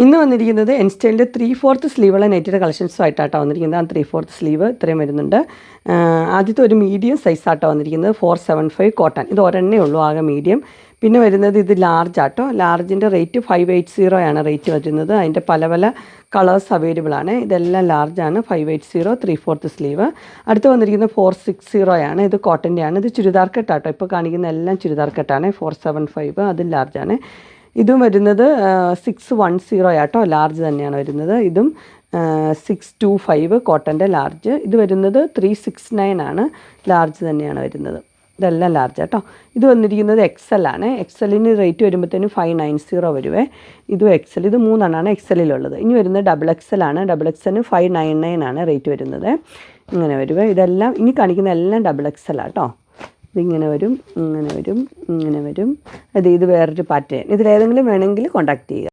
ഇന്ന് വന്നിരിക്കുന്നത് എൻസ്റ്റൈലിൻ്റെ 3/4 സ്ലീവുള്ള നെറ്റിയുടെ കളക്ഷൻസുമായിട്ടാണ് വന്നിരിക്കുന്നത്. ആ 3/4 സ്ലീവ് ഇത്രയും വരുന്നുണ്ട്. ആദ്യത്തെ ഒരു മീഡിയം സൈസാട്ടോ വന്നിരിക്കുന്നത് 475 കോട്ടൺ. ഇത് ഒരെണ്ണേ ഉള്ളൂ ആകെ മീഡിയം. പിന്നെ വരുന്നത് ഇത് ലാർജ് ആട്ടോ. ലാർജിൻ്റെ റേറ്റ് 580 ആണ് റേറ്റ് വരുന്നത്. അതിൻ്റെ പല പല കളേഴ്സ് അവൈലബിൾ ആണ്. ഇതെല്ലാം ലാർജാണ്. 580 3/4 സ്ലീവ്. അടുത്ത് വന്നിരിക്കുന്നത് 460 ആണ്. ഇത് കോട്ടൻ്റെ ആണ്. ഇത് ചുരിദാർ കട്ടാട്ടോ. ഇപ്പോൾ കാണിക്കുന്ന എല്ലാം ചുരിദാർ കട്ടാണ്. 475 അതും ലാർജാണ്. ഇതും വരുന്നത് 610 ആട്ടോ. ലാർജ് തന്നെയാണ് വരുന്നത്. ഇതും 625 കോട്ടൻ്റെ ലാർജ്. ഇത് വരുന്നത് 369 ആണ്. ലാർജ് തന്നെയാണ് വരുന്നത്. ഇതെല്ലാം ലാർജ് ആട്ടോ. ഇത് വന്നിരിക്കുന്നത് XL ആണ്. XLന് റേറ്റ് വരുമ്പോഴത്തേനും 590 വരുവേ. ഇതും XL. ഇത് 3 XLിലുള്ളത്. ഇനി വരുന്നത് XXL ആണ്. XXLന് 599 ആണ് റേറ്റ് വരുന്നത്. ഇങ്ങനെ വരുവേ. ഇതെല്ലാം ഇനി കാണിക്കുന്ന എല്ലാം XXL ആട്ടോ. ഇതിങ്ങനെ വരും, ഇങ്ങനെ വരും, ഇങ്ങനെ വരും. ഇത് വേറൊരു പാറ്റേൺ. ഇതിലേതെങ്കിലും വേണമെങ്കിൽ കോൺടാക്റ്റ് ചെയ്യുക.